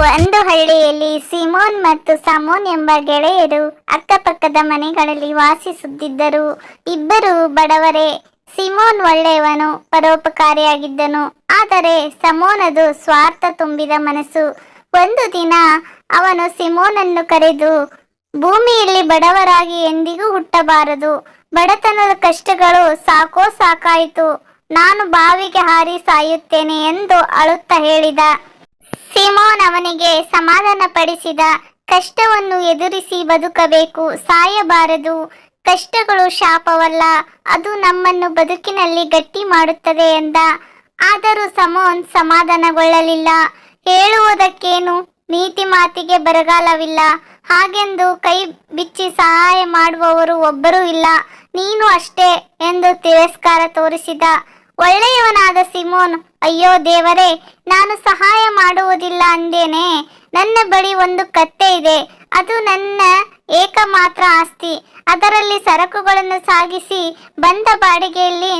ಒಂದು ಹಳ್ಳಿಯಲ್ಲಿ ಸಿಮೋನ್ ಮತ್ತು ಸಮೋನ್ ಎಂಬ ಗೆಳೆಯರು ಅಕ್ಕಪಕ್ಕದ ಮನೆಗಳಲ್ಲಿ ವಾಸಿಸುತ್ತಿದ್ದರು. ಇಬ್ಬರು ಬಡವರೇ. ಸಿಮೋನ್ ಒಳ್ಳೆಯವನು, ಪರೋಪಕಾರಿಯಾಗಿದ್ದನು. ಆದರೆ ಸಮೋನದು ಸ್ವಾರ್ಥ ತುಂಬಿದ ಮನಸ್ಸು. ಒಂದು ದಿನ ಅವನು ಸಿಮೋನನ್ನು ಕರೆದು, ಭೂಮಿಯಲ್ಲಿ ಬಡವರಾಗಿ ಎಂದಿಗೂ ಹುಟ್ಟಬಾರದು. ಬಡತನದ ಕಷ್ಟಗಳು ಸಾಕೋ ಸಾಕಾಯಿತು. ನಾನು ಬಾವಿಗೆ ಹಾರಿ ಸಾಯುತ್ತೇನೆ ಎಂದು ಅಳುತ್ತಾ ಹೇಳಿದ. ಸಿಮೋನ್ ಅವನಿಗೆ ಸಮಾಧಾನ ಪಡಿಸಿದ. ಕಷ್ಟವನ್ನು ಎದುರಿಸಿ ಬದುಕಬೇಕು, ಸಾಯಬಾರದು. ಕಷ್ಟಗಳು ಶಾಪವಲ್ಲ, ಅದು ನಮ್ಮನ್ನು ಬದುಕಿನಲ್ಲಿ ಗಟ್ಟಿ ಮಾಡುತ್ತದೆ ಎಂದ. ಆದರೂ ಸಮೋನ್ ಸಮಾಧಾನಗೊಳ್ಳಲಿಲ್ಲ. ಹೇಳುವುದಕ್ಕೇನು, ನೀತಿ ಮಾತಿಗೆ ಬರಗಾಲವಿಲ್ಲ. ಹಾಗೆಂದು ಕೈ ಬಿಚ್ಚಿ ಸಹಾಯ ಮಾಡುವವರು ಒಬ್ಬರೂ ಇಲ್ಲ. ನೀನು ಅಷ್ಟೇ ಎಂದು ತಿರಸ್ಕಾರ ತೋರಿಸಿದ. ಒಳ್ಳೆಯವನಾದ ಸಿಮೋನ್, ಅಯ್ಯೋ ದೇವರೇ, ನಾನು ಸಹಾಯ ಮಾಡುವುದಿಲ್ಲ ಅಂದೇನೆ. ನನ್ನ ಬಳಿ ಒಂದು ಕತ್ತೆ ಇದೆ. ಅದು ನನ್ನ ಏಕಮಾತ್ರ ಆಸ್ತಿ. ಅದರಲ್ಲಿ ಸರಕುಗಳನ್ನು ಸಾಗಿಸಿ ಬಂದ ಬಾಡಿಗೆಯಲ್ಲಿ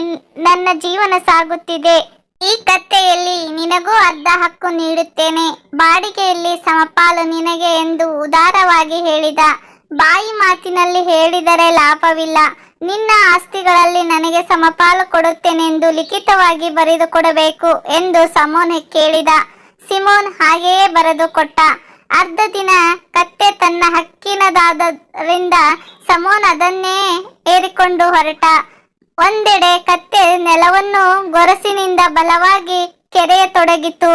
ನನ್ನ ಜೀವನ ಸಾಗುತ್ತಿದೆ. ಈ ಕತ್ತೆಯಲ್ಲಿ ನಿನಗೂ ಅರ್ಧ ಹಕ್ಕು ನೀಡುತ್ತೇನೆ. ಬಾಡಿಗೆಯಲ್ಲಿ ಸಮಪಾಲು ನಿನಗೆ ಎಂದು ಉದಾರವಾಗಿ ಹೇಳಿದ. ಬಾಯಿ ಮಾತಿನಲ್ಲಿ ಹೇಳಿದರೆ ಲಾಭವಿಲ್ಲ. ನಿನ್ನ ಆಸ್ತಿಗಳಲ್ಲಿ ನನಗೆ ಸಮಪಾಲು ಕೊಡುತ್ತೇನೆಂದು ಲಿಖಿತವಾಗಿ ಬರೆದು ಕೊಡಬೇಕು ಎಂದು ಸಮೋನ್ ಕೇಳಿದ. ಸಿಮೋನ್ ಹಾಗೆಯೇ ಬರೆದು ಕೊಟ್ಟ. ಅರ್ಧ ದಿನ ಕತ್ತೆ ತನ್ನ ಹಕ್ಕಿನದಾದ್ದರಿಂದ ಸಮೋನ್ ಅದನ್ನೇ ಏರಿಕೊಂಡು ಹೊರಟ. ಒಂದೆಡೆ ಕತ್ತೆ ನೆಲವನ್ನು ಗೊರಸಿನಿಂದ ಬಲವಾಗಿ ಕೆರೆಯತೊಡಗಿತು.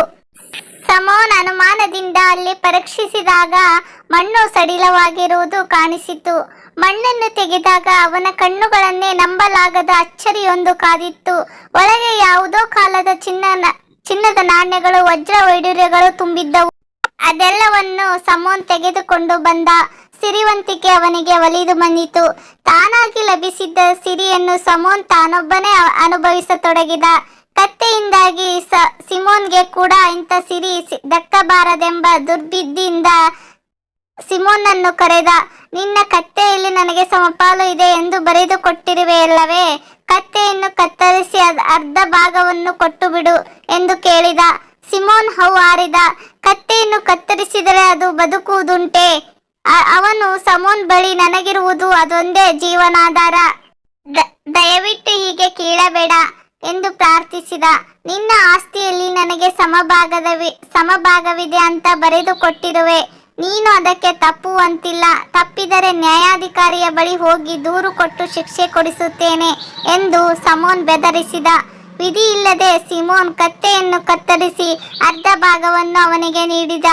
ಸಮೋನ್ ಅನುಮಾನದಿಂದ ಅಲ್ಲಿ ಪರೀಕ್ಷಿಸಿದಾಗ ಮಣ್ಣು ಸಡಿಲವಾಗಿರುವುದು ಕಾಣಿಸಿತು. ಮಣ್ಣನ್ನು ತೆಗೆದಾಗ ಅವನ ಕಣ್ಣುಗಳನ್ನೇ ನಂಬಲಾಗದ ಅಚ್ಚರಿಯೊಂದು ಕಾದಿತ್ತು. ಒಳಗೆ ಯಾವುದೋ ಕಾಲದ ಚಿನ್ನದ ನಾಣ್ಯಗಳು, ವಜ್ರ ವೈಡೂರ್ಯಗಳು ತುಂಬಿದ್ದವು. ಅದೆಲ್ಲವನ್ನು ಸಮೋನ್ ತೆಗೆದುಕೊಂಡು ಬಂದ. ಸಿರಿವಂತಿಕೆ ಅವನಿಗೆ ಒಲಿದು ಬಂದಿತು. ತಾನಾಗಿ ಲಭಿಸಿದ್ದ ಸಿರಿಯನ್ನು ಸಮೋನ್ ತಾನೊಬ್ಬನೇ ಅನುಭವಿಸತೊಡಗಿದ. ಕತ್ತೆಯಿಂದಾಗಿ ಸಿಮೋನ್ಗೆ ಕೂಡ ಇಂಥ ಸಿರಿ ದಕ್ಕಬಾರದೆಂಬ ದುರ್ಬುದ್ಧಿಯಿಂದ ಸಿಮೋನನ್ನು ಕರೆದ. ನಿನ್ನ ಕತ್ತೆಯಲ್ಲಿ ನನಗೆ ಸಮಪಾಲು ಇದೆ ಎಂದು ಬರೆದು ಕೊಟ್ಟಿರುವೆಯಲ್ಲವೇ? ಕತ್ತೆಯನ್ನು ಕತ್ತರಿಸಿ ಅರ್ಧ ಭಾಗವನ್ನು ಕೊಟ್ಟು ಬಿಡು ಎಂದು ಕೇಳಿದ. ಸಿಮೋನ್ ಹೌಹಾರಿದ. ಕತ್ತೆಯನ್ನು ಕತ್ತರಿಸಿದರೆ ಅದು ಬದುಕುವುದುಂಟೆ? ಅವನು ಸಮೋನ್ ಬಳಿ, ನನಗಿರುವುದು ಅದೊಂದೇ ಜೀವನಾಧಾರ. ದಯವಿಟ್ಟು ಹೀಗೆ ಕೀಳಬೇಡ ಎಂದು ಪ್ರಾರ್ಥಿಸಿದ. ನಿನ್ನ ಆಸ್ತಿಯಲ್ಲಿ ನನಗೆ ಸಮಭಾಗವಿದೆ ಅಂತ ಬರೆದು ಕೊಟ್ಟಿರುವೆ. ನೀನು ಅದಕ್ಕೆ ತಪ್ಪುವಂತಿಲ್ಲ. ತಪ್ಪಿದರೆ ನ್ಯಾಯಾಧಿಕಾರಿಯ ಬಳಿ ಹೋಗಿ ದೂರು ಕೊಟ್ಟು ಶಿಕ್ಷೆ ಕೊಡಿಸುತ್ತೇನೆ ಎಂದು ಸಮೋನ್ ಬೆದರಿಸಿದ. ವಿಧಿ ಇಲ್ಲದೆ ಸಿಮೋನ್ ಕತ್ತೆಯನ್ನು ಕತ್ತರಿಸಿ ಅರ್ಧ ಭಾಗವನ್ನು ಅವನಿಗೆ ನೀಡಿದ.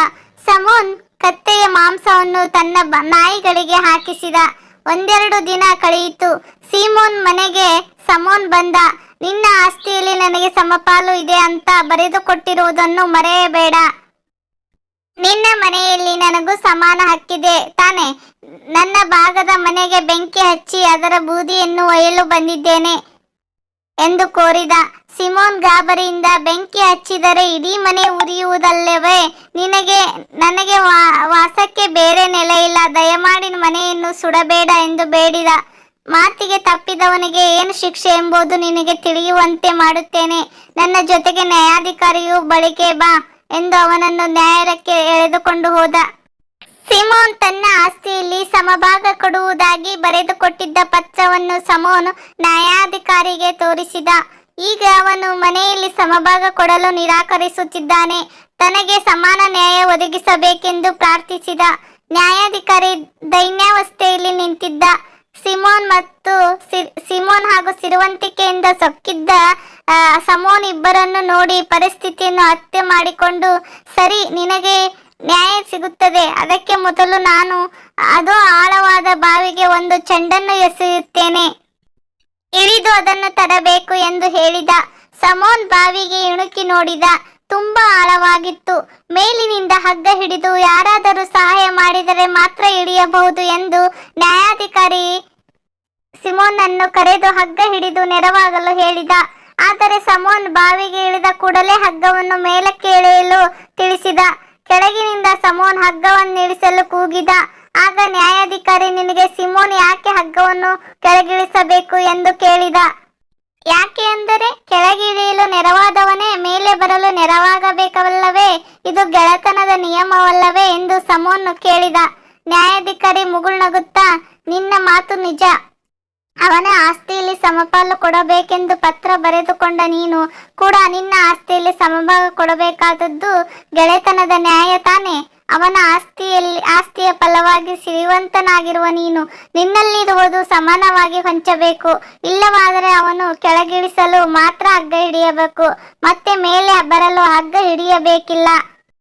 ಸಮೋನ್ ಕತ್ತೆಯ ಮಾಂಸವನ್ನು ತನ್ನ ನಾಯಿಗಳಿಗೆ ಹಾಕಿಸಿದ. ಒಂದೆರಡು ದಿನ ಕಳೆಯಿತು. ಸಿಮೋನ್ ಮನೆಗೆ ಸಮೋನ್ ಬಂದ. ನಿನ್ನ ಆಸ್ತಿಯಲ್ಲಿ ನನಗೆ ಸಮಪಾಲು ಇದೆ ಅಂತ ಬರೆದು ಕೊಟ್ಟಿರುವುದನ್ನು ಮರೆಯಬೇಡ. ನಿನ್ನ ಮನೆಯಲ್ಲಿ ನನಗೂ ಸಮಾನ ಹಕ್ಕಿದೆ ತಾನೆ? ನನ್ನ ಭಾಗದ ಮನೆಗೆ ಬೆಂಕಿ ಹಚ್ಚಿ ಅದರ ಬೂದಿಯನ್ನು ಒಯ್ಯಲು ಬಂದಿದ್ದೇನೆ ಎಂದು ಕೋರಿದ. ಸಿಮೋನ್ ಗಾಬರಿಯಿಂದ, ಬೆಂಕಿ ಹಚ್ಚಿದರೆ ಇಡೀ ಮನೆ ಉರಿಯುವುದಲ್ಲವೇ? ನನಗೆ ವಾಸಕ್ಕೆ ಬೇರೆ ನೆಲೆ ಇಲ್ಲ. ದಯಮಾಡಿ ಮನೆಯನ್ನು ಸುಡಬೇಡ ಎಂದು ಬೇಡಿದ. ಮಾತಿಗೆ ತಪ್ಪಿದವನಿಗೆ ಏನು ಶಿಕ್ಷೆ ಎಂಬುದು ನಿನಗೆ ತಿಳಿಯುವಂತೆ ಮಾಡುತ್ತೇನೆ. ನನ್ನ ಜೊತೆಗೆ ನ್ಯಾಯಾಧಿಕಾರಿಯು ಬಳಿಗೆ ಬಾ ಎಂದು ಅವನನ್ನು ನ್ಯಾಯಾಲಯಕ್ಕೆ ಎಳೆದುಕೊಂಡು ಹೋದ. ಸಿಮೋನ್ ತನ್ನ ಆಸ್ತಿಯಲ್ಲಿ ಸಮಭಾಗ ಕೊಡುವುದಾಗಿ ಬರೆದು ಕೊಟ್ಟಿದ್ದ ಪತ್ರವನ್ನು ಸಮೋನ್ ನ್ಯಾಯಾಧಿಕಾರಿಗೆ ತೋರಿಸಿದ. ಈಗ ಅವನು ಮನೆಯಲ್ಲಿ ಸಮಭಾಗ ಕೊಡಲು ನಿರಾಕರಿಸುತ್ತಿದ್ದಾನೆ. ತನಗೆ ಸಮಾನ ನ್ಯಾಯ ಒದಗಿಸಬೇಕೆಂದು ಪ್ರಾರ್ಥಿಸಿದ. ನ್ಯಾಯಾಧಿಕಾರಿ ದೈನ್ಯಾವಸ್ಥೆಯಲ್ಲಿ ನಿಂತಿದ್ದ. ಸಿಮೋನ್ ಹಾಗೂ ಸಿರಿವಂತಿಕೆಯಿಂದ ಸೊಕ್ಕಿದ್ದ ಸಮೋನ್ ಇಬ್ಬರನ್ನು ನೋಡಿ ಪರಿಸ್ಥಿತಿಯನ್ನು ಅರ್ಥ ಮಾಡಿಕೊಂಡು, ಸರಿ, ನಿನಗೆ ನ್ಯಾಯ ಸಿಗುತ್ತದೆ. ಅದಕ್ಕೆ ಮೊದಲು ನಾನು ಅದು ಆಳವಾದ ಬಾವಿಗೆ ಒಂದು ಚೆಂಡನ್ನು ಎಸೆಯುತ್ತೇನೆ. ಇಳಿದು ಅದನ್ನು ತರಬೇಕು ಎಂದು ಹೇಳಿದ. ಸಮೋನ್ ಬಾವಿಗೆ ಇಣುಕಿ ನೋಡಿದ. ತುಂಬಾ ಆಳವಾಗಿತ್ತು. ಮೇಲಿನಿಂದ ಹಗ್ಗ ಹಿಡಿದು ಯಾರಾದರೂ ಸಹಾಯ ಮಾಡಿದರೆ ಮಾತ್ರ ಇಳಿಯಬಹುದು ಎಂದು ನ್ಯಾಯಾಧಿಕಾರಿ ಸಿಮೋನನ್ನು ಕರೆದು ಹಗ್ಗ ಹಿಡಿದು ನೆರವಾಗಲು ಹೇಳಿದ. ಆದರೆ ಸಮೋನ್ ಬಾವಿಗೆ ಇಳಿದ ಕೂಡಲೇ ಹಗ್ಗವನ್ನು ಮೇಲಕ್ಕೆ ಎಳೆಯಲು ತಿಳಿಸಿದ. ಕೆಳಗಿನಿಂದ ಸಮೋನ್ ಹಗ್ಗವನ್ನು ಇಳಿಸಲು ಕೂಗಿದ. ಆಗ ನ್ಯಾಯಾಧಿಕಾರಿ, ನಿನಗೆ ಸಿಮೋನ್ ಯಾಕೆ ಹಗ್ಗವನ್ನು ಕೆಳಗಿಳಿಸಬೇಕು ಎಂದು ಕೇಳಿದ. ಯಾಕೆ ಅಂದರೆ ಕೆಳಗಿಳಿಯಲು ನೆರವಾದವನೇ ಮೇಲೆ ಬರಲು ನೆರವಾಗಬೇಕಲ್ಲವೇ ಇದು ಗೆಳೆತನದ ನಿಯಮವಲ್ಲವೇ ಎಂದು ಸಮೋನ್ ಕೇಳಿದ. ನ್ಯಾಯಾಧಿಕಾರಿ ಮುಗುಳ್ನಗುತ್ತಾ, ನಿನ್ನ ಮಾತು ನಿಜ. ಅವನ ಆಸ್ತಿಯಲ್ಲಿ ಸಮಪಾಲು ಕೊಡಬೇಕೆಂದು ಪತ್ರ ಬರೆದುಕೊಂಡ ನೀನು ಕೂಡ ನಿನ್ನ ಆಸ್ತಿಯಲ್ಲಿ ಸಮಭಾಗ ಕೊಡಬೇಕಾದದ್ದು ಗೆಳೆತನದ ನ್ಯಾಯ ತಾನೆ. ಅವನ ಆಸ್ತಿಯ ಫಲವಾಗಿ ಸಿರಿವಂತನಾಗಿರುವ ನೀನು ನಿನ್ನಲ್ಲಿರುವುದು ಸಮಾನವಾಗಿ ಹಂಚಬೇಕು. ಇಲ್ಲವಾದರೆ ಅವನು ಕೆಳಗಿಳಿಸಲು ಮಾತ್ರ ಹಗ್ಗ ಹಿಡಿಯಬೇಕು, ಮತ್ತೆ ಮೇಲೆ ಬರಲು ಹಗ್ಗ ಹಿಡಿಯಬೇಕಿಲ್ಲ.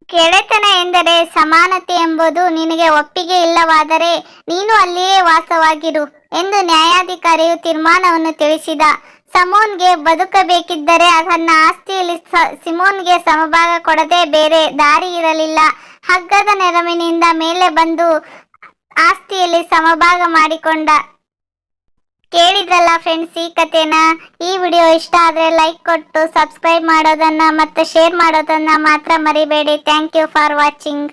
ಗೆಳೆತನ ಎಂದರೆ ಸಮಾನತೆ ಎಂಬುದು ನಿನಗೆ ಒಪ್ಪಿಗೆ ಇಲ್ಲವಾದರೆ ನೀನು ಅಲ್ಲಿಯೇ ವಾಸವಾಗಿರು ಎಂದು ನ್ಯಾಯಾಧಿಕಾರಿಯು ತೀರ್ಮಾನವನ್ನು ತಿಳಿಸಿದ. ಸಮೋನ್ಗೆ ಬದುಕಬೇಕಿದ್ದರೆ ತನ್ನ ಆಸ್ತಿಯಲ್ಲಿ ಸಿಮೋನ್ಗೆ ಸಮಭಾಗ ಕೊಡದೆ ಬೇರೆ ದಾರಿ ಇರಲಿಲ್ಲ. ಹಗ್ಗದ ನೆರವಿನಿಂದ ಮೇಲೆ ಬಂದು ಆಸ್ತಿಯಲ್ಲಿ ಸಮಭಾಗ ಮಾಡಿಕೊಂಡ. ಕೇಳಿದ್ರಲ್ಲ ಫ್ರೆಂಡ್ಸ್ ಈ ಕಥೆನ. ಈ ವಿಡಿಯೋ ಇಷ್ಟ ಆದರೆ ಲೈಕ್ ಕೊಟ್ಟು ಸಬ್ಸ್ಕ್ರೈಬ್ ಮಾಡೋದನ್ನ ಮತ್ತು ಶೇರ್ ಮಾಡೋದನ್ನ ಮಾತ್ರ ಮರಿಬೇಡಿ. Thank you for watching.